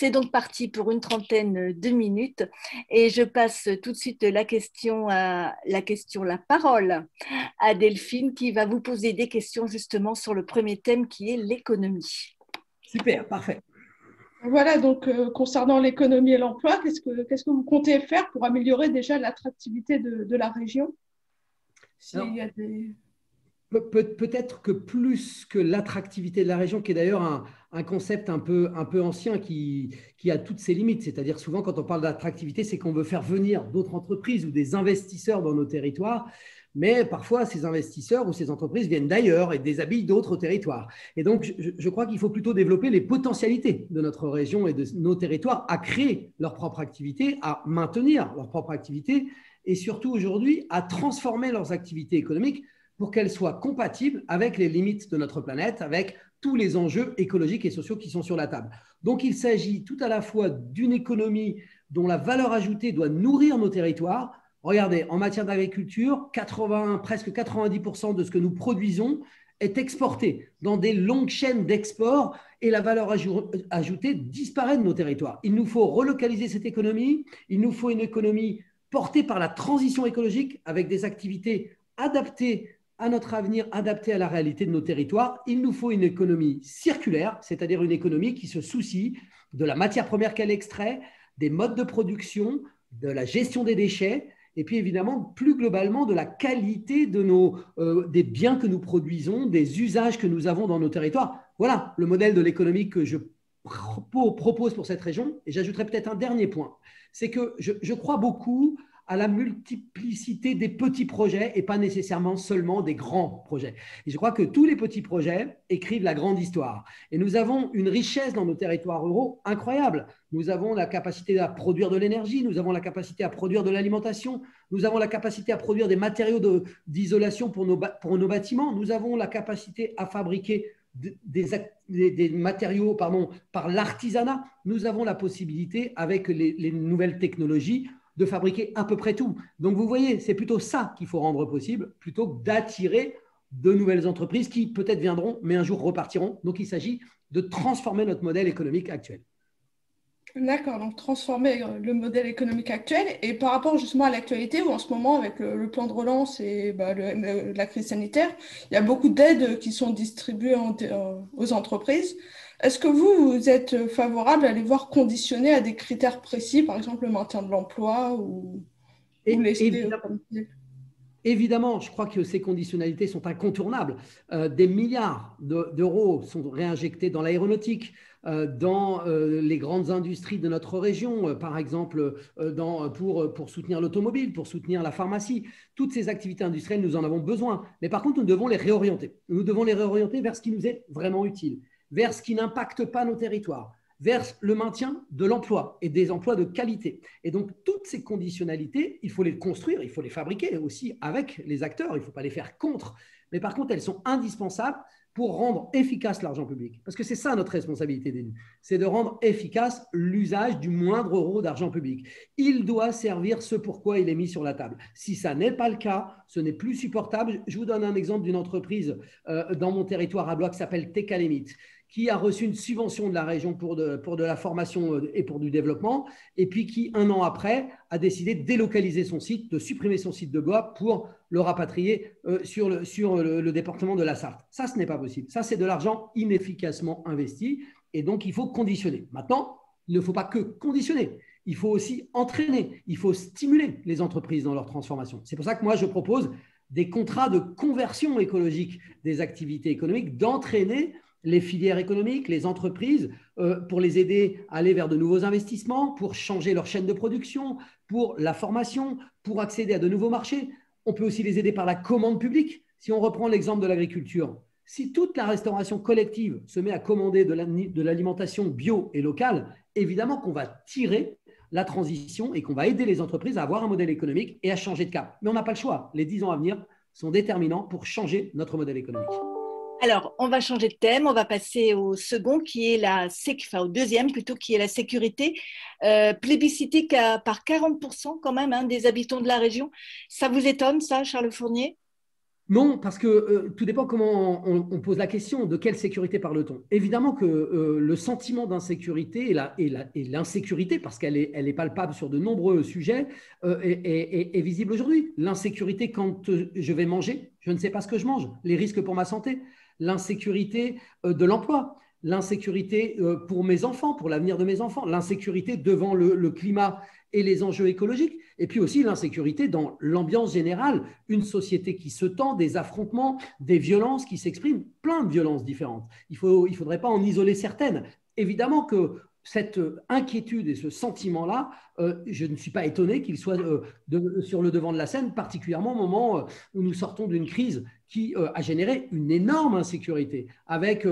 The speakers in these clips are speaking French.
C'est donc parti pour une trentaine de minutes et je passe tout de suite la parole à Delphine qui va vous poser des questions justement sur le premier thème qui est l'économie. Super, parfait. Voilà, donc concernant l'économie et l'emploi, qu'est-ce que vous comptez faire pour améliorer déjà l'attractivité de la région? Alors, S'il y a des... peut-être que plus que l'attractivité de la région, qui est d'ailleurs un concept un peu ancien qui a toutes ses limites, c'est-à-dire souvent quand on parle d'attractivité, c'est qu'on veut faire venir d'autres entreprises ou des investisseurs dans nos territoires, mais parfois ces investisseurs ou ces entreprises viennent d'ailleurs et déshabillent d'autres territoires. Et donc je crois qu'il faut plutôt développer les potentialités de notre région et de nos territoires à créer leur propre activité, à maintenir leur propre activité et surtout aujourd'hui à transformer leurs activités économiques pour qu'elles soient compatibles avec les limites de notre planète, avec tous les enjeux écologiques et sociaux qui sont sur la table. Donc, il s'agit tout à la fois d'une économie dont la valeur ajoutée doit nourrir nos territoires. Regardez, en matière d'agriculture, presque 90% de ce que nous produisons est exporté dans des longues chaînes d'export et la valeur ajoutée disparaît de nos territoires. Il nous faut relocaliser cette économie, il nous faut une économie portée par la transition écologique avec des activités adaptées à notre avenir, adapté à la réalité de nos territoires. Il nous faut une économie circulaire, c'est-à-dire une économie qui se soucie de la matière première qu'elle extrait, des modes de production, de la gestion des déchets, et puis évidemment, plus globalement, de la qualité des biens que nous produisons, des usages que nous avons dans nos territoires. Voilà le modèle de l'économie que je propose pour cette région. Et j'ajouterai peut-être un dernier point, c'est que je crois beaucoup à la multiplicité des petits projets et pas nécessairement seulement des grands projets. Et je crois que tous les petits projets écrivent la grande histoire. Et nous avons une richesse dans nos territoires ruraux incroyable. Nous avons la capacité à produire de l'énergie, nous avons la capacité à produire de l'alimentation, nous avons la capacité à produire des matériaux d'isolation pour nos bâtiments, nous avons la capacité à fabriquer des matériaux par l'artisanat. Nous avons la possibilité, avec les nouvelles technologies, de fabriquer à peu près tout. Donc, vous voyez, c'est plutôt ça qu'il faut rendre possible, plutôt que d'attirer de nouvelles entreprises qui peut-être viendront, mais un jour repartiront. Donc, il s'agit de transformer notre modèle économique actuel. D'accord, donc transformer le modèle économique actuel. Et par rapport justement à l'actualité, où en ce moment, avec le plan de relance et la crise sanitaire, il y a beaucoup d'aides qui sont distribuées aux entreprises. Est-ce que vous êtes favorable à les voir conditionner à des critères précis, par exemple le maintien de l'emploi ou les... Évidemment, je crois que ces conditionnalités sont incontournables. Des milliards d'euros sont réinjectés dans l'aéronautique, dans les grandes industries de notre région, par exemple pour soutenir l'automobile, pour soutenir la pharmacie. Toutes ces activités industrielles, nous en avons besoin. Mais par contre, nous devons les réorienter. Nous devons les réorienter vers ce qui nous est vraiment utile, vers ce qui n'impacte pas nos territoires, vers le maintien de l'emploi et des emplois de qualité. Et donc, toutes ces conditionnalités, il faut les construire, il faut les fabriquer aussi avec les acteurs, il ne faut pas les faire contre. Mais par contre, elles sont indispensables pour rendre efficace l'argent public. Parce que c'est ça notre responsabilité d'élus, c'est de rendre efficace l'usage du moindre euro d'argent public. Il doit servir ce pourquoi il est mis sur la table. Si ça n'est pas le cas, ce n'est plus supportable. Je vous donne un exemple d'une entreprise dans mon territoire à Blois qui s'appelle Tecalemit, qui a reçu une subvention de la région pour de la formation et pour du développement, et puis qui, un an après, a décidé de délocaliser son site, de supprimer son site de Blois pour le rapatrier sur le département de la Sarthe. Ça, ce n'est pas possible. Ça, c'est de l'argent inefficacement investi, et donc il faut conditionner. Maintenant, il ne faut pas que conditionner. Il faut aussi entraîner, il faut stimuler les entreprises dans leur transformation. C'est pour ça que moi, je propose des contrats de conversion écologique des activités économiques, d'entraîner les filières économiques, les entreprises, pour les aider à aller vers de nouveaux investissements, pour changer leur chaîne de production, pour la formation, pour accéder à de nouveaux marchés. On peut aussi les aider par la commande publique. Si on reprend l'exemple de l'agriculture, si toute la restauration collective se met à commander de l'alimentation bio et locale, évidemment qu'on va tirer la transition et qu'on va aider les entreprises à avoir un modèle économique et à changer de cap. Mais on n'a pas le choix. Les 10 ans à venir sont déterminants pour changer notre modèle économique. Alors, on va changer de thème, on va passer au second qui est au deuxième plutôt, qui est la sécurité, plébiscitée par 40% quand même des habitants de la région. Ça vous étonne, ça, Charles Fournier? Non, parce que tout dépend comment on pose la question, de quelle sécurité parle-t-on. Évidemment que le sentiment d'insécurité et l'insécurité, parce qu'elle est palpable sur de nombreux sujets, est visible aujourd'hui. L'insécurité quand je vais manger, je ne sais pas ce que je mange, les risques pour ma santé, l'insécurité de l'emploi, l'insécurité pour mes enfants, pour l'avenir de mes enfants, l'insécurité devant le climat et les enjeux écologiques, et puis aussi l'insécurité dans l'ambiance générale, une société qui se tend, des affrontements, des violences qui s'expriment, plein de violences différentes. Il ne faudrait pas en isoler certaines. Évidemment que cette inquiétude et ce sentiment-là, je ne suis pas étonné qu'il soit sur le devant de la scène, particulièrement au moment où nous sortons d'une crise qui a généré une énorme insécurité, avec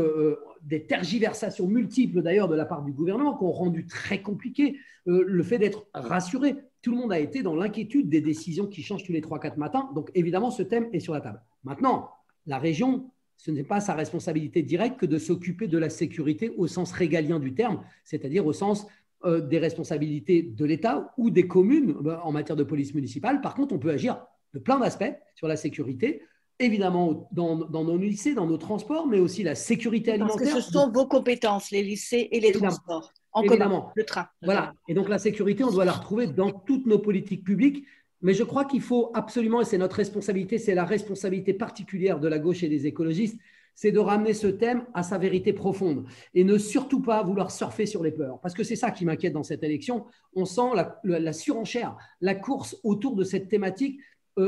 des tergiversations multiples d'ailleurs de la part du gouvernement qui ont rendu très compliqué le fait d'être rassuré. Tout le monde a été dans l'inquiétude des décisions qui changent tous les 3-4 matins. Donc évidemment, ce thème est sur la table. Maintenant, la région, ce n'est pas sa responsabilité directe que de s'occuper de la sécurité au sens régalien du terme, c'est-à-dire au sens des responsabilités de l'État ou des communes en matière de police municipale. Par contre, on peut agir de plein d'aspects sur la sécurité, évidemment dans nos lycées, dans nos transports, mais aussi la sécurité alimentaire. Parce que ce sont vos compétences, les lycées et les transports. En évidemment. Commun, le train. Voilà. Et donc la sécurité, on doit la retrouver dans toutes nos politiques publiques. Mais je crois qu'il faut absolument, et c'est notre responsabilité, c'est la responsabilité particulière de la gauche et des écologistes, c'est de ramener ce thème à sa vérité profonde et ne surtout pas vouloir surfer sur les peurs. Parce que c'est ça qui m'inquiète dans cette élection. On sent la surenchère, la course autour de cette thématique,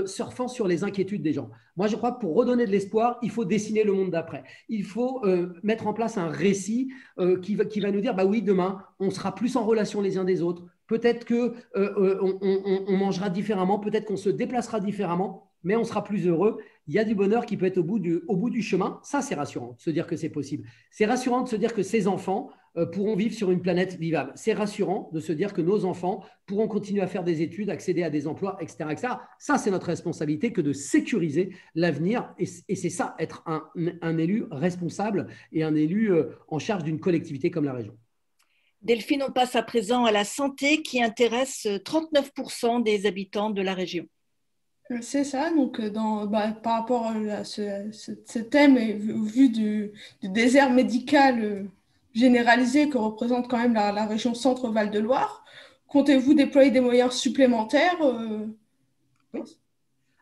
surfant sur les inquiétudes des gens. Moi, je crois que pour redonner de l'espoir, il faut dessiner le monde d'après. Il faut mettre en place un récit qui va nous dire, bah oui, demain, on sera plus en relation les uns des autres. Peut-être qu'on mangera différemment, peut-être qu'on se déplacera différemment, mais on sera plus heureux. Il y a du bonheur qui peut être au bout du chemin. Ça, c'est rassurant de se dire que c'est possible. C'est rassurant de se dire que ces enfants pourront vivre sur une planète vivable. C'est rassurant de se dire que nos enfants pourront continuer à faire des études, accéder à des emplois, etc. etc. Ça, c'est notre responsabilité que de sécuriser l'avenir. Et c'est ça, être un élu responsable et un élu en charge d'une collectivité comme la région. Delphine, on passe à présent à la santé qui intéresse 39% des habitants de la région. C'est ça, donc par rapport à ce thème et vu du désert médical généralisé que représente quand même la région Centre-Val de Loire, comptez-vous déployer des moyens supplémentaires Oui.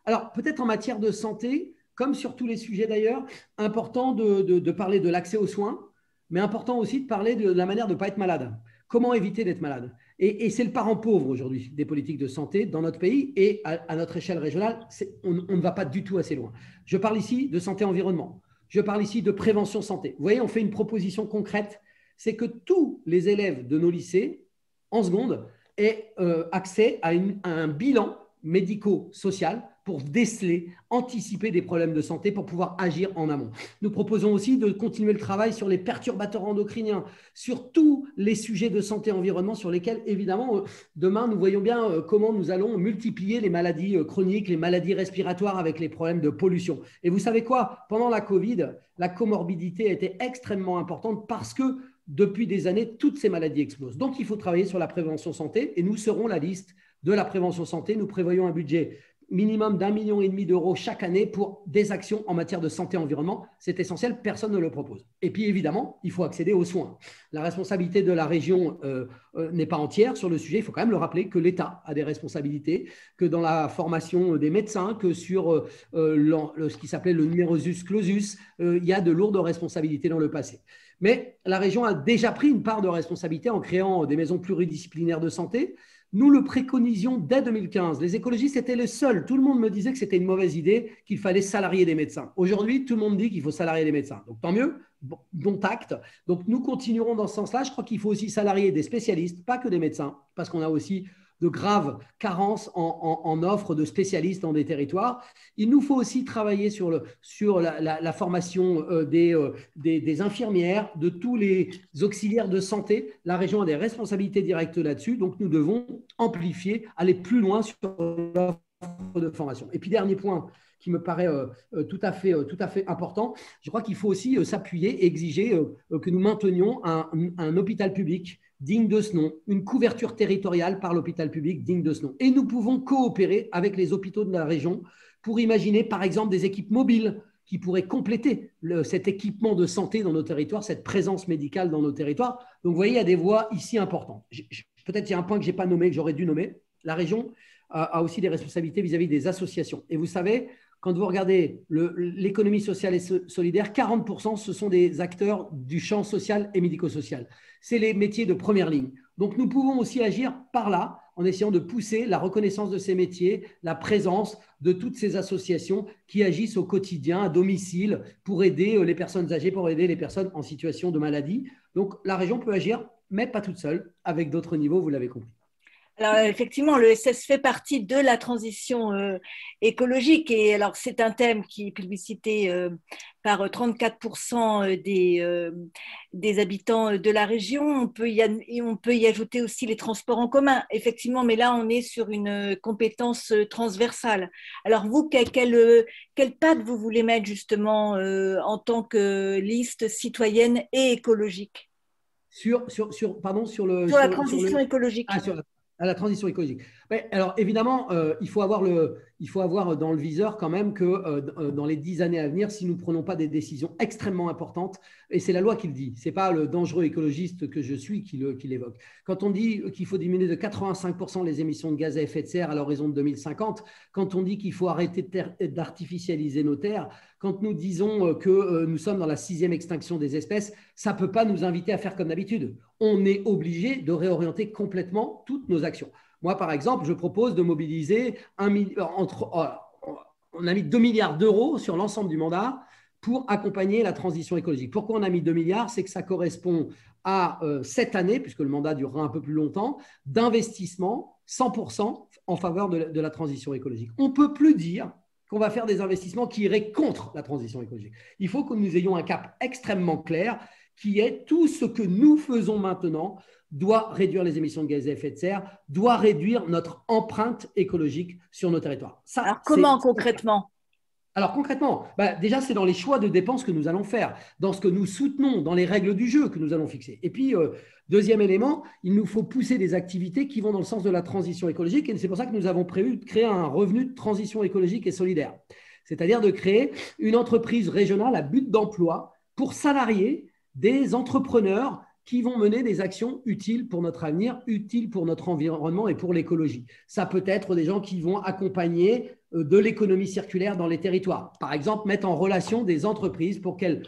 Alors, peut-être en matière de santé, comme sur tous les sujets d'ailleurs, important de parler de l'accès aux soins, mais important aussi de parler de la manière de ne pas être malade. Comment éviter d'être malade ? Et c'est le parent pauvre aujourd'hui des politiques de santé dans notre pays et à notre échelle régionale, on ne va pas du tout assez loin. Je parle ici de santé-environnement. Je parle ici de prévention santé. Vous voyez, on fait une proposition concrète, c'est que tous les élèves de nos lycées, en seconde, aient accès à un bilan médico-social pour déceler, anticiper des problèmes de santé pour pouvoir agir en amont. Nous proposons aussi de continuer le travail sur les perturbateurs endocriniens, sur tous les sujets de santé et environnement sur lesquels, évidemment, demain, nous voyons bien comment nous allons multiplier les maladies chroniques, les maladies respiratoires avec les problèmes de pollution. Et vous savez quoi ? Pendant la Covid, la comorbidité était extrêmement importante parce que depuis des années, toutes ces maladies explosent. Donc, il faut travailler sur la prévention santé et nous serons la liste de la prévention santé. Nous prévoyons un budget minimum d'1,5 million d'euros chaque année pour des actions en matière de santé et environnement. C'est essentiel, personne ne le propose. Et puis évidemment, il faut accéder aux soins. La responsabilité de la région n'est pas entière sur le sujet. Il faut quand même le rappeler que l'État a des responsabilités, que dans la formation des médecins, que sur ce qui s'appelait le numerus clausus, il y a de lourdes responsabilités dans le passé. Mais la région a déjà pris une part de responsabilité en créant des maisons pluridisciplinaires de santé. Nous le préconisions dès 2015. Les écologistes étaient les seuls. Tout le monde me disait que c'était une mauvaise idée, qu'il fallait salarier des médecins. Aujourd'hui, tout le monde dit qu'il faut salarier des médecins. Donc, tant mieux, bon acte. Donc, nous continuerons dans ce sens-là. Je crois qu'il faut aussi salarier des spécialistes, pas que des médecins, parce qu'on a aussi de graves carences en offre de spécialistes dans des territoires. Il nous faut aussi travailler sur la formation des infirmières, de tous les auxiliaires de santé. La région a des responsabilités directes là-dessus, donc nous devons amplifier, aller plus loin sur l'offre de formation. Et puis, dernier point qui me paraît tout à fait important, je crois qu'il faut aussi s'appuyer et exiger que nous maintenions un hôpital public digne de ce nom, une couverture territoriale par l'hôpital public digne de ce nom. Et nous pouvons coopérer avec les hôpitaux de la région pour imaginer par exemple des équipes mobiles qui pourraient compléter cet équipement de santé dans nos territoires, cette présence médicale dans nos territoires. Donc vous voyez, il y a des voies ici importantes. Peut-être il y a un point que je n'ai pas nommé, que j'aurais dû nommer. La région a aussi des responsabilités vis-à-vis des associations. Et vous savez, quand vous regardez l'économie sociale et solidaire, 40% ce sont des acteurs du champ social et médico-social. C'est les métiers de première ligne. Donc nous pouvons aussi agir par là, en essayant de pousser la reconnaissance de ces métiers, la présence de toutes ces associations qui agissent au quotidien, à domicile, pour aider les personnes âgées, pour aider les personnes en situation de maladie. Donc la région peut agir, mais pas toute seule, avec d'autres niveaux, vous l'avez compris. Alors, effectivement, le ESS fait partie de la transition écologique et alors c'est un thème qui est plébiscité par 34% des habitants de la région. On peut y ajouter aussi les transports en commun, effectivement, mais là, on est sur une compétence transversale. Alors, vous, quelle patte vous voulez mettre justement en tant que liste citoyenne et écologique? Sur la transition écologique. À la transition écologique. Ouais, alors évidemment, il faut avoir dans le viseur quand même que dans les 10 années à venir, si nous ne prenons pas des décisions extrêmement importantes, et c'est la loi qui le dit, ce n'est pas le dangereux écologiste que je suis qui l'évoque. Quand on dit qu'il faut diminuer de 85% les émissions de gaz à effet de serre à l'horizon de 2050, quand on dit qu'il faut arrêter d'artificialiser nos terres, quand nous disons que nous sommes dans la 6e extinction des espèces, ça ne peut pas nous inviter à faire comme d'habitude. On est obligé de réorienter complètement toutes nos actions. Moi, par exemple, je propose de mobiliser on a mis 2 milliards d'euros sur l'ensemble du mandat pour accompagner la transition écologique. Pourquoi on a mis 2 milliards? C'est que ça correspond à 7 années, puisque le mandat durera un peu plus longtemps, d'investissement 100% en faveur de la transition écologique. On ne peut plus dire qu'on va faire des investissements qui iraient contre la transition écologique. Il faut que nous ayons un cap extrêmement clair qui est tout ce que nous faisons maintenant doit réduire les émissions de gaz à effet de serre, doit réduire notre empreinte écologique sur nos territoires. Ça, alors comment concrètement? Alors concrètement, déjà c'est dans les choix de dépenses que nous allons faire, dans ce que nous soutenons, dans les règles du jeu que nous allons fixer. Et puis, deuxième élément, il nous faut pousser des activités qui vont dans le sens de la transition écologique. Et c'est pour ça que nous avons prévu de créer un revenu de transition écologique et solidaire. C'est-à-dire de créer une entreprise régionale à but d'emploi pour salarier des entrepreneurs qui vont mener des actions utiles pour notre avenir, utiles pour notre environnement et pour l'écologie. Ça peut être des gens qui vont accompagner de l'économie circulaire dans les territoires. Par exemple, mettre en relation des entreprises pour que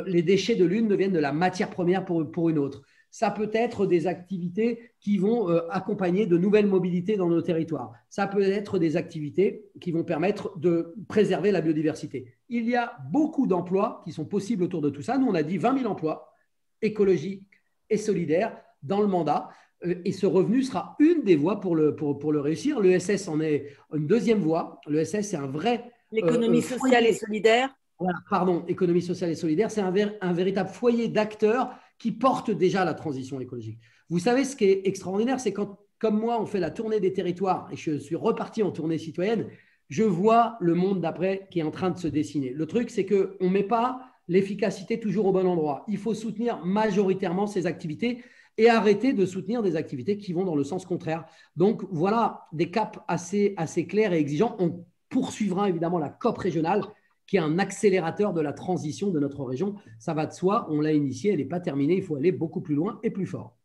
les déchets de l'une deviennent de la matière première pour une autre. Ça peut être des activités qui vont accompagner de nouvelles mobilités dans nos territoires. Ça peut être des activités qui vont permettre de préserver la biodiversité. Il y a beaucoup d'emplois qui sont possibles autour de tout ça. Nous, on a dit 20 000 emplois écologiques et solidaires dans le mandat. Et ce revenu sera une des voies pour le réussir. L'ESS en est une deuxième voie. L'ESS, c'est un vrai… L'économie sociale et solidaire. Voilà, pardon, économie sociale et solidaire, c'est un véritable foyer d'acteurs qui portent déjà la transition écologique. Vous savez, ce qui est extraordinaire, c'est quand, comme moi, on fait la tournée des territoires et je suis reparti en tournée citoyenne, je vois le monde d'après qui est en train de se dessiner. Le truc, c'est qu'on ne met pas l'efficacité toujours au bon endroit. Il faut soutenir majoritairement ces activités et arrêter de soutenir des activités qui vont dans le sens contraire. Donc, voilà des caps assez clairs et exigeants. On poursuivra évidemment la COP régionale qui est un accélérateur de la transition de notre région. Ça va de soi, on l'a initié, elle n'est pas terminée, il faut aller beaucoup plus loin et plus fort.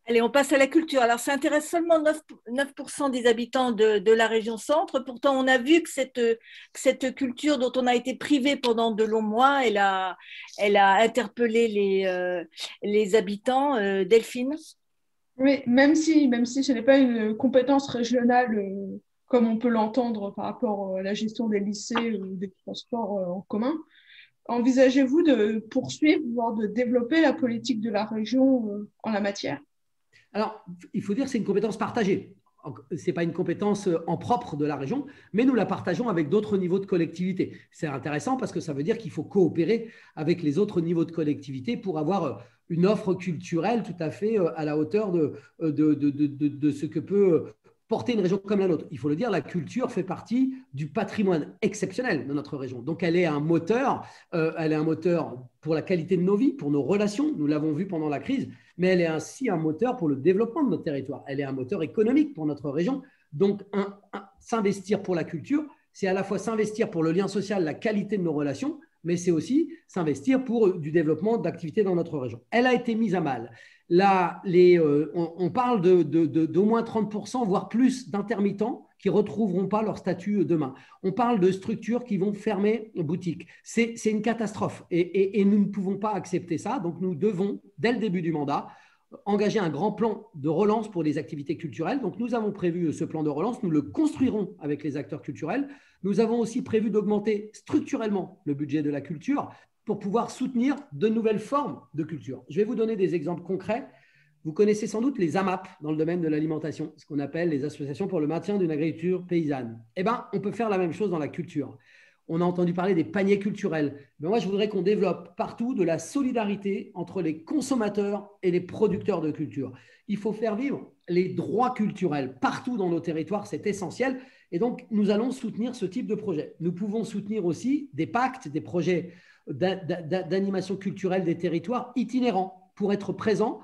Allez, on passe à la culture. Alors, ça intéresse seulement 9% des habitants de la région centre. Pourtant, on a vu que cette culture dont on a été privé pendant de longs mois, elle a interpellé les habitants. Delphine? Oui, même si ce n'est pas une compétence régionale comme on peut l'entendre par rapport à la gestion des lycées ou des transports en commun, envisagez-vous de poursuivre, voire de développer la politique de la région en la matière? Alors, il faut dire que c'est une compétence partagée. Ce n'est pas une compétence en propre de la région, mais nous la partageons avec d'autres niveaux de collectivité. C'est intéressant parce que ça veut dire qu'il faut coopérer avec les autres niveaux de collectivité pour avoir une offre culturelle tout à fait à la hauteur de ce que peut porter une région comme la nôtre. Il faut le dire, la culture fait partie du patrimoine exceptionnel de notre région. Donc, elle est un moteur pour la qualité de nos vies, pour nos relations. Nous l'avons vu pendant la crise, mais elle est ainsi un moteur pour le développement de notre territoire. Elle est un moteur économique pour notre région. Donc, s'investir pour la culture, c'est à la fois s'investir pour le lien social, la qualité de nos relations, mais c'est aussi s'investir pour du développement d'activités dans notre région. Elle a été mise à mal. Là, on parle d'au moins 30%, voire plus d'intermittents qui ne retrouveront pas leur statut demain. On parle de structures qui vont fermer boutique. C'est une catastrophe et nous ne pouvons pas accepter ça. Donc, nous devons, dès le début du mandat, engager un grand plan de relance pour les activités culturelles. Donc, nous avons prévu ce plan de relance. Nous le construirons avec les acteurs culturels. Nous avons aussi prévu d'augmenter structurellement le budget de la culture pour pouvoir soutenir de nouvelles formes de culture. Je vais vous donner des exemples concrets. Vous connaissez sans doute les AMAP dans le domaine de l'alimentation, ce qu'on appelle les associations pour le maintien d'une agriculture paysanne. Eh bien, on peut faire la même chose dans la culture. On a entendu parler des paniers culturels. Mais moi, je voudrais qu'on développe partout de la solidarité entre les consommateurs et les producteurs de culture. Il faut faire vivre les droits culturels partout dans nos territoires, c'est essentiel. Et donc, nous allons soutenir ce type de projet. Nous pouvons soutenir aussi des pactes, des projets d'animation culturelle des territoires itinérants pour être présents,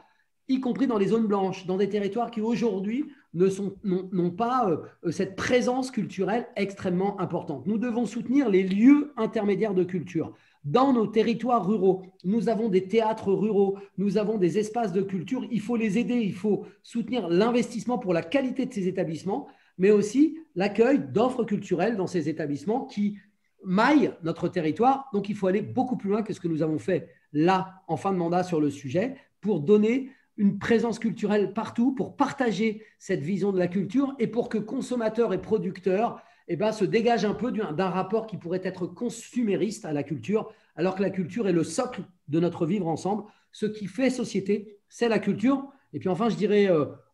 y compris dans les zones blanches, dans des territoires qui aujourd'hui n'ont pas cette présence culturelle extrêmement importante. Nous devons soutenir les lieux intermédiaires de culture. Dans nos territoires ruraux, nous avons des théâtres ruraux, nous avons des espaces de culture. Il faut les aider, il faut soutenir l'investissement pour la qualité de ces établissements, mais aussi l'accueil d'offres culturelles dans ces établissements qui maillent notre territoire. Donc, il faut aller beaucoup plus loin que ce que nous avons fait là, en fin de mandat, sur le sujet, pour donner une présence culturelle partout, pour partager cette vision de la culture et pour que consommateurs et producteurs se dégagent un peu d'un rapport qui pourrait être consumériste à la culture, alors que la culture est le socle de notre vivre ensemble. Ce qui fait société, c'est la culture. Et puis enfin, je dirais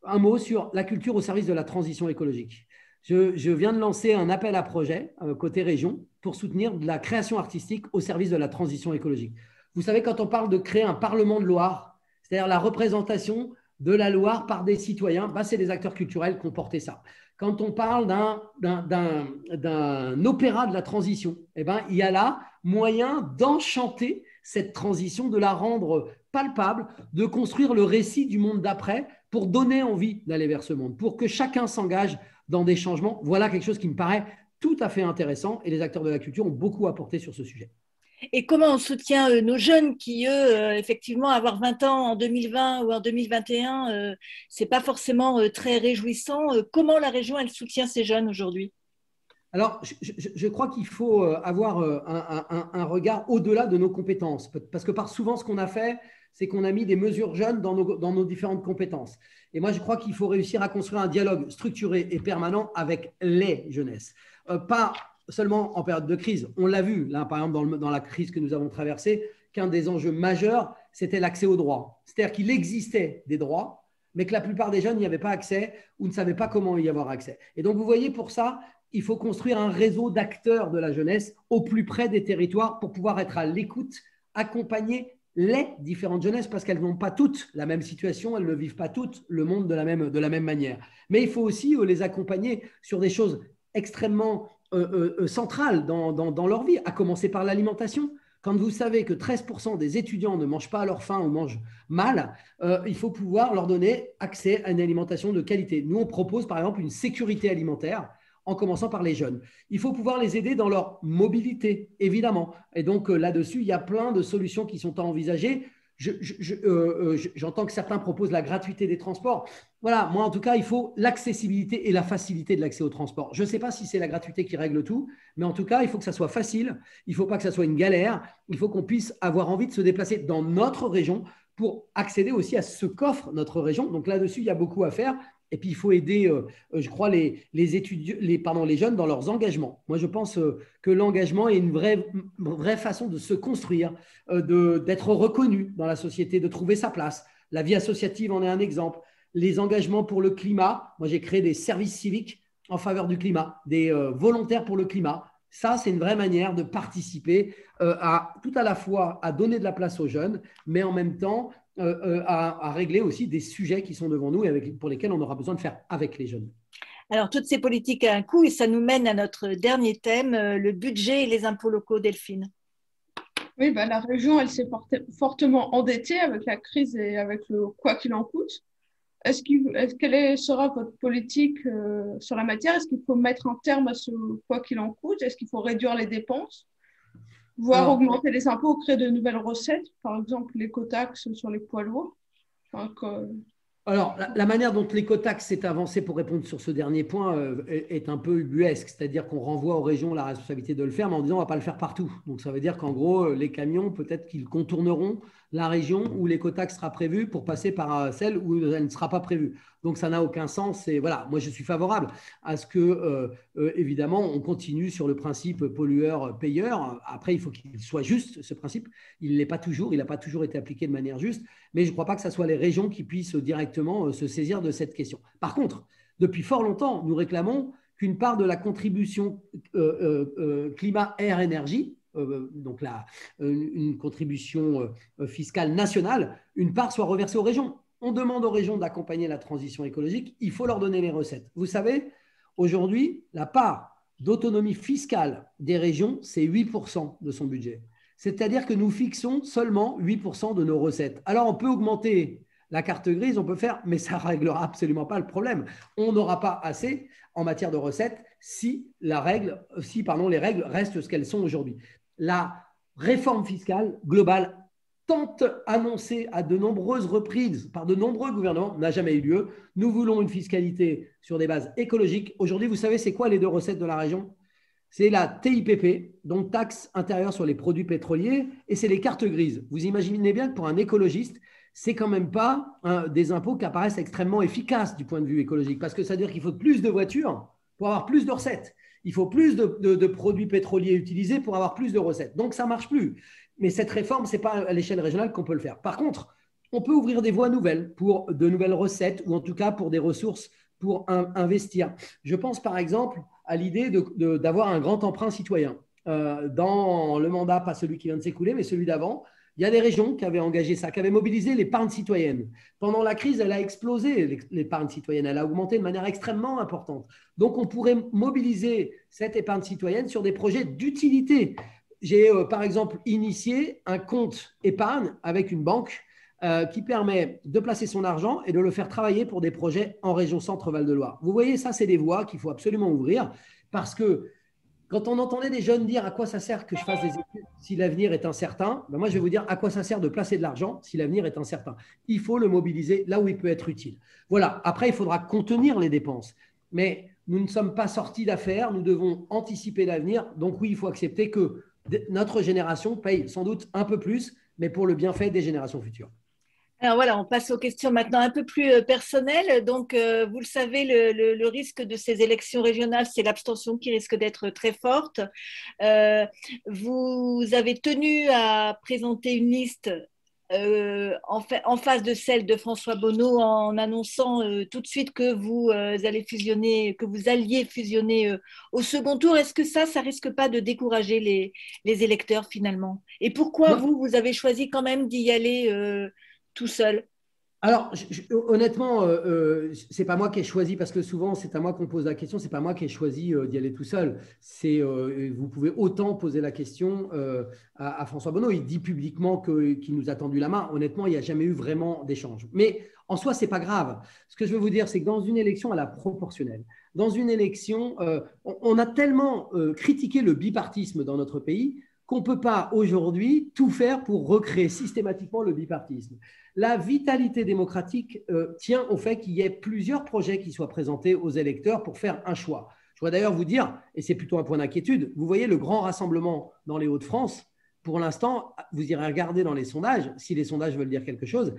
un mot sur la culture au service de la transition écologique. Je viens de lancer un appel à projet côté région pour soutenir de la création artistique au service de la transition écologique. Vous savez, quand on parle de créer un Parlement de Loire, c'est-à-dire la représentation de la Loire par des citoyens, c'est les acteurs culturels qui ont porté ça. Quand on parle d'un opéra de la transition, il y a là moyen d'enchanter cette transition, de la rendre palpable, de construire le récit du monde d'après pour donner envie d'aller vers ce monde, pour que chacun s'engage dans des changements. Voilà quelque chose qui me paraît tout à fait intéressant et les acteurs de la culture ont beaucoup apporté sur ce sujet. Et comment on soutient nos jeunes qui, eux, effectivement, avoir 20 ans en 2020 ou en 2021, ce n'est pas forcément très réjouissant. Comment la région, elle soutient ces jeunes aujourd'hui? Alors, je crois qu'il faut avoir un regard au-delà de nos compétences. Parce que par souvent, ce qu'on a fait, c'est qu'on a mis des mesures jeunes dans nos différentes compétences. Et moi, je crois qu'il faut réussir à construire un dialogue structuré et permanent avec les jeunesses. Pas seulement en période de crise. On l'a vu, là, par exemple, dans la crise que nous avons traversée, qu'un des enjeux majeurs, c'était l'accès aux droits. C'est-à-dire qu'il existait des droits, mais que la plupart des jeunes n'y avaient pas accès ou ne savaient pas comment y avoir accès. Et donc, vous voyez, pour ça, il faut construire un réseau d'acteurs de la jeunesse au plus près des territoires pour pouvoir être à l'écoute, accompagner les différentes jeunesses parce qu'elles n'ont pas toutes la même situation, elles ne vivent pas toutes le monde de la même manière. Mais il faut aussi les accompagner sur des choses extrêmement centrales dans leur vie, à commencer par l'alimentation. Quand vous savez que 13% des étudiants ne mangent pas à leur faim ou mangent mal, il faut pouvoir leur donner accès à une alimentation de qualité. Nous, on propose par exemple une sécurité alimentaire en commençant par les jeunes. Il faut pouvoir les aider dans leur mobilité, évidemment. Et donc là-dessus, il y a plein de solutions qui sont à envisager. J'entends que certains proposent la gratuité des transports. Voilà, moi en tout cas, il faut l'accessibilité et la facilité de l'accès au transport. Je ne sais pas si c'est la gratuité qui règle tout, mais en tout cas, il faut que ça soit facile. Il ne faut pas que ça soit une galère. Il faut qu'on puisse avoir envie de se déplacer dans notre région pour accéder aussi à ce qu'offre notre région. Donc là-dessus, il y a beaucoup à faire. Et puis, il faut aider, je crois, les jeunes dans leurs engagements. Moi, je pense que l'engagement est une vraie façon de se construire, d'être reconnu dans la société, de trouver sa place. La vie associative en est un exemple. Les engagements pour le climat. Moi, j'ai créé des services civiques en faveur du climat, des volontaires pour le climat. Ça, c'est une vraie manière de participer tout à la fois à donner de la place aux jeunes, mais en même temps, à régler aussi des sujets qui sont devant nous et pour lesquels on aura besoin de faire avec les jeunes. Alors, toutes ces politiques à un coup, et ça nous mène à notre dernier thème, le budget et les impôts locaux, Delphine. Oui, la région, elle s'est fortement endettée avec la crise et avec le quoi qu'il en coûte. Quelle sera votre politique sur la matière? Est-ce qu'il faut mettre un terme à ce quoi qu'il en coûte? Est-ce qu'il faut réduire les dépenses, voire Alors, augmenter les impôts ou créer de nouvelles recettes, par exemple l'écotaxe sur les poids lourds? Enfin, Alors, la manière dont l'écotaxe s'est avancée pour répondre sur ce dernier point est un peu ubuesque, c'est-à-dire qu'on renvoie aux régions la responsabilité de le faire, mais en disant on ne va pas le faire partout. Donc, ça veut dire qu'en gros, les camions, peut-être qu'ils contourneront la région où l'écotaxe sera prévue pour passer par celle où elle ne sera pas prévue. Donc, ça n'a aucun sens. Et voilà, moi, je suis favorable à ce que, évidemment, on continue sur le principe pollueur-payeur. Après, il faut qu'il soit juste, ce principe. Il ne l'est pas toujours, il n'a pas toujours été appliqué de manière juste. Mais je ne crois pas que ce soit les régions qui puissent directement se saisir de cette question. Par contre, depuis fort longtemps, nous réclamons qu'une part de la contribution climat, air, énergie, donc une contribution fiscale nationale, une part soit reversée aux régions. On demande aux régions d'accompagner la transition écologique, il faut leur donner les recettes. Vous savez, aujourd'hui, la part d'autonomie fiscale des régions, c'est 8% de son budget. C'est-à-dire que nous fixons seulement 8% de nos recettes. Alors, on peut augmenter la carte grise, on peut faire, mais ça ne réglera absolument pas le problème. On n'aura pas assez en matière de recettes si les règles restent ce qu'elles sont aujourd'hui. La réforme fiscale globale, tant annoncée à de nombreuses reprises par de nombreux gouvernements, n'a jamais eu lieu. Nous voulons une fiscalité sur des bases écologiques. Aujourd'hui, vous savez, c'est quoi les deux recettes de la région ? C'est la TIPP, donc taxe intérieure sur les produits pétroliers, et c'est les cartes grises. Vous imaginez bien que pour un écologiste, c'est quand même pas des impôts qui apparaissent extrêmement efficaces du point de vue écologique, parce que ça veut dire qu'il faut plus de voitures pour avoir plus de recettes. Il faut plus de produits pétroliers utilisés pour avoir plus de recettes. Donc, ça ne marche plus. Mais cette réforme, ce n'est pas à l'échelle régionale qu'on peut le faire. Par contre, on peut ouvrir des voies nouvelles pour de nouvelles recettes, ou en tout cas pour des ressources pour investir. Je pense par exemple à l'idée d'avoir un grand emprunt citoyen. Dans le mandat, pas celui qui vient de s'écouler, mais celui d'avant, il y a des régions qui avaient engagé ça, qui avaient mobilisé l'épargne citoyenne. Pendant la crise, elle a explosé, l'épargne citoyenne. Elle a augmenté de manière extrêmement importante. Donc, on pourrait mobiliser cette épargne citoyenne sur des projets d'utilité. J'ai, par exemple, initié un compte épargne avec une banque qui permet de placer son argent et de le faire travailler pour des projets en région Centre-Val de Loire. Vous voyez, ça, c'est des voies qu'il faut absolument ouvrir parce que quand on entendait des jeunes dire à quoi ça sert que je fasse des études si l'avenir est incertain, ben moi, je vais vous dire à quoi ça sert de placer de l'argent si l'avenir est incertain. Il faut le mobiliser là où il peut être utile. Voilà. Après, il faudra contenir les dépenses. Mais nous ne sommes pas sortis d'affaires. Nous devons anticiper l'avenir. Donc oui, il faut accepter que notre génération paye sans doute un peu plus, mais pour le bienfait des générations futures. Alors voilà, on passe aux questions maintenant un peu plus personnelles. Donc, vous le savez, le risque de ces élections régionales, c'est l'abstention qui risque d'être très forte. Vous avez tenu à présenter une liste en face de celle de François Bonneau en annonçant tout de suite que vous allez fusionner, que vous alliez fusionner au second tour. Est-ce que ça risque pas de décourager les électeurs finalement? Et pourquoi Non. vous avez choisi quand même d'y aller tout seul? Alors, honnêtement, c'est pas moi qui ai choisi, parce que souvent, c'est à moi qu'on pose la question, c'est pas moi qui ai choisi d'y aller tout seul. Vous pouvez autant poser la question à François Bonneau. Il dit publiquement qu'il nous a tendu la main. Honnêtement, il n'y a jamais eu vraiment d'échange. Mais en soi, c'est pas grave. Ce que je veux vous dire, c'est que dans une élection à la proportionnelle, dans une élection, on a tellement critiqué le bipartisme dans notre pays qu'on ne peut pas aujourd'hui tout faire pour recréer systématiquement le bipartisme. La vitalité démocratique tient au fait qu'il y ait plusieurs projets qui soient présentés aux électeurs pour faire un choix. Je voudrais d'ailleurs vous dire, et c'est plutôt un point d'inquiétude, vous voyez le grand rassemblement dans les Hauts-de-France, pour l'instant, vous irez regarder dans les sondages, si les sondages veulent dire quelque chose,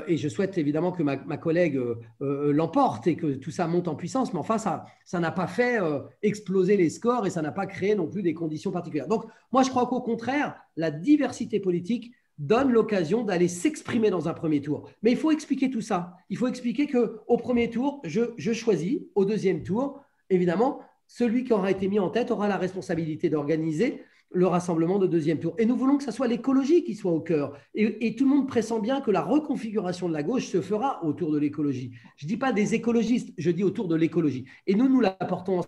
et je souhaite évidemment que ma collègue l'emporte et que tout ça monte en puissance, mais enfin, ça n'a pas fait exploser les scores et ça n'a pas créé non plus des conditions particulières. Donc, moi, je crois qu'au contraire, la diversité politique donne l'occasion d'aller s'exprimer dans un premier tour. Mais il faut expliquer tout ça. Il faut expliquer qu'au premier tour, je choisis. Au deuxième tour, évidemment, celui qui aura été mis en tête aura la responsabilité d'organiser le rassemblement de deuxième tour. Et nous voulons que ce soit l'écologie qui soit au cœur. Et tout le monde pressent bien que la reconfiguration de la gauche se fera autour de l'écologie. Je ne dis pas des écologistes, je dis autour de l'écologie. Et nous l'apportons en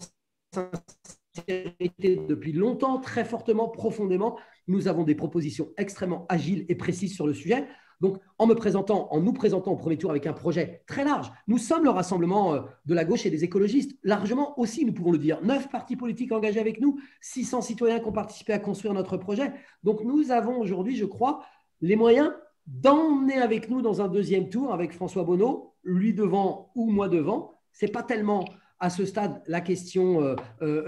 sincérité depuis longtemps, très fortement, profondément. Nous avons des propositions extrêmement agiles et précises sur le sujet. Donc, en nous présentant au premier tour avec un projet très large, nous sommes le rassemblement de la gauche et des écologistes. Largement aussi, nous pouvons le dire. 9 partis politiques engagés avec nous, 600 citoyens qui ont participé à construire notre projet. Donc, nous avons aujourd'hui, je crois, les moyens d'emmener avec nous dans un deuxième tour avec François Bonneau, lui devant ou moi devant. Ce n'est pas tellement à ce stade la question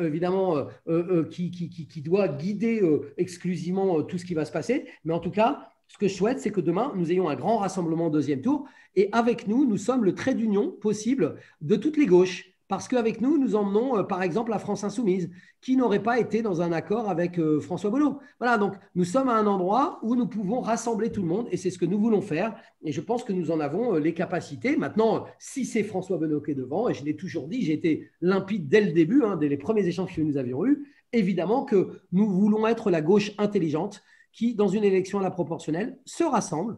évidemment qui doit guider exclusivement tout ce qui va se passer. Mais en tout cas, ce que je souhaite, c'est que demain, nous ayons un grand rassemblement au deuxième tour. Et avec nous, nous sommes le trait d'union possible de toutes les gauches. Parce qu'avec nous, nous emmenons par exemple la France Insoumise, qui n'aurait pas été dans un accord avec François Bonneau. Voilà, donc nous sommes à un endroit où nous pouvons rassembler tout le monde et c'est ce que nous voulons faire. Et je pense que nous en avons les capacités. Maintenant, si c'est François Bonneau qui est devant, et je l'ai toujours dit, j'ai été limpide dès le début, dès les premiers échanges que nous avions eus, évidemment que nous voulons être la gauche intelligente qui, dans une élection à la proportionnelle, se rassemble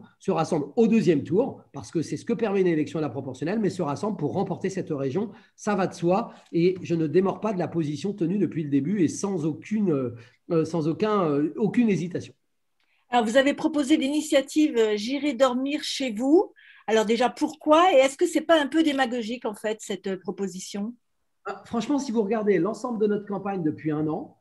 au deuxième tour, parce que c'est ce que permet une élection à la proportionnelle, mais se rassemble pour remporter cette région. Ça va de soi, et je ne démords pas de la position tenue depuis le début et sans aucune hésitation. Alors, vous avez proposé l'initiative « J'irai dormir chez vous ». Alors déjà, pourquoi? Et est-ce que ce n'est pas un peu démagogique, en fait, cette proposition? Franchement, si vous regardez l'ensemble de notre campagne depuis un an,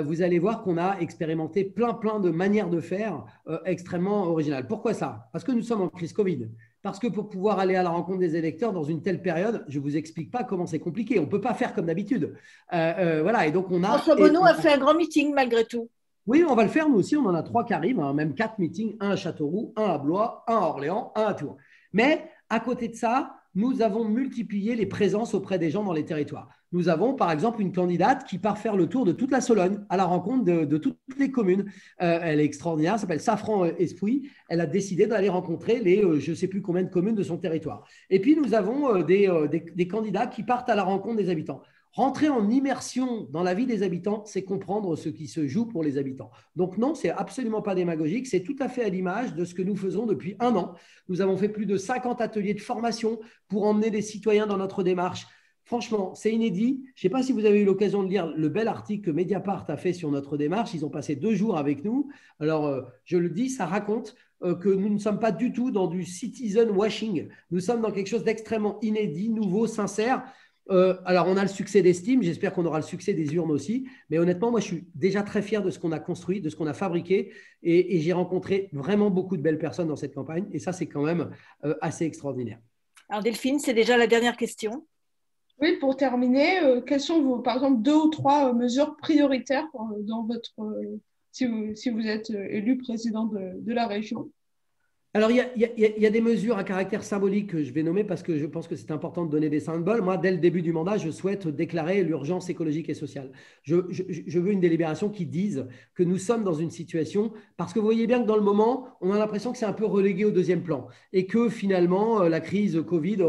vous allez voir qu'on a expérimenté plein de manières de faire extrêmement originales. Pourquoi ça? Parce que nous sommes en crise Covid. Parce que pour pouvoir aller à la rencontre des électeurs dans une telle période, je ne vous explique pas comment c'est compliqué. On ne peut pas faire comme d'habitude. Voilà, et donc on a… François Bonneau a fait un grand meeting malgré tout. Oui, on va le faire nous aussi. On en a 3 qui arrivent, même 4 meetings, un à Châteauroux, un à Blois, un à Orléans, un à Tours. Mais à côté de ça, nous avons multiplié les présences auprès des gens dans les territoires. Nous avons, par exemple, une candidate qui part faire le tour de toute la Sologne à la rencontre de toutes les communes. Elle est extraordinaire, elle s'appelle Safran Esprit. Elle a décidé d'aller rencontrer les je ne sais plus combien de communes de son territoire. Et puis, nous avons des candidats qui partent à la rencontre des habitants. Rentrer en immersion dans la vie des habitants, c'est comprendre ce qui se joue pour les habitants. Donc non, c'est absolument pas démagogique, c'est tout à fait à l'image de ce que nous faisons depuis un an. Nous avons fait plus de 50 ateliers de formation pour emmener des citoyens dans notre démarche. Franchement, c'est inédit. Je ne sais pas si vous avez eu l'occasion de lire le bel article que Mediapart a fait sur notre démarche. Ils ont passé 2 jours avec nous. Alors, je le dis, ça raconte que nous ne sommes pas du tout dans du citizen washing. Nous sommes dans quelque chose d'extrêmement inédit, nouveau, sincère. Alors, on a le succès d'estime, j'espère qu'on aura le succès des urnes aussi, mais honnêtement, moi, je suis déjà très fier de ce qu'on a construit, de ce qu'on a fabriqué, et j'ai rencontré vraiment beaucoup de belles personnes dans cette campagne, et ça, c'est quand même assez extraordinaire. Alors, Delphine, c'est déjà la dernière question. Oui, pour terminer, quelles sont, par exemple, 2 ou 3 mesures prioritaires dans votre, si vous êtes élu président de la région? Alors, il y a des mesures à caractère symbolique que je vais nommer parce que je pense que c'est important de donner des symboles. Moi, dès le début du mandat, je souhaite déclarer l'urgence écologique et sociale. Je veux une délibération qui dise que nous sommes dans une situation, parce que vous voyez bien que dans le moment, on a l'impression que c'est un peu relégué au deuxième plan et que finalement, la crise Covid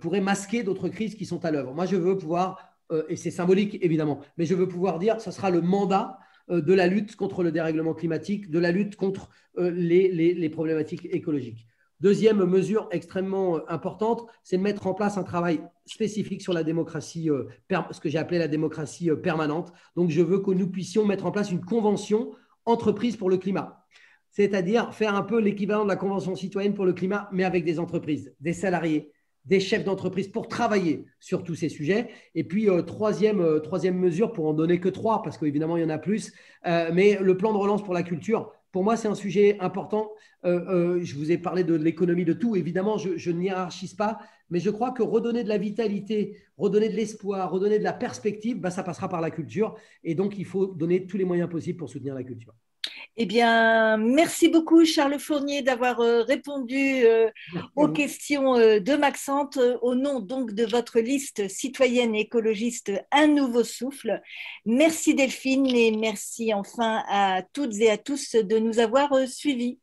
pourrait masquer d'autres crises qui sont à l'œuvre. Moi, je veux pouvoir, et c'est symbolique évidemment, mais je veux pouvoir dire que ce sera le mandat de la lutte contre le dérèglement climatique, de la lutte contre les problématiques écologiques. Deuxième mesure extrêmement importante, c'est de mettre en place un travail spécifique sur la démocratie, ce que j'ai appelé la démocratie permanente. Donc, je veux que nous puissions mettre en place une convention entreprise pour le climat. C'est-à-dire faire un peu l'équivalent de la convention citoyenne pour le climat, mais avec des entreprises, des salariés, des chefs d'entreprise pour travailler sur tous ces sujets. Et puis, troisième mesure, pour en donner que 3, parce qu'évidemment, il y en a plus, mais le plan de relance pour la culture, pour moi, c'est un sujet important. Je vous ai parlé de l'économie de tout. Évidemment, je n'y hiérarchise pas, mais je crois que redonner de la vitalité, redonner de l'espoir, redonner de la perspective, ça passera par la culture. Et donc, il faut donner tous les moyens possibles pour soutenir la culture. Eh bien, merci beaucoup Charles Fournier d'avoir répondu aux questions de Maxente au nom donc de votre liste citoyenne et écologiste Un Nouveau Souffle. Merci Delphine et merci enfin à toutes et à tous de nous avoir suivis.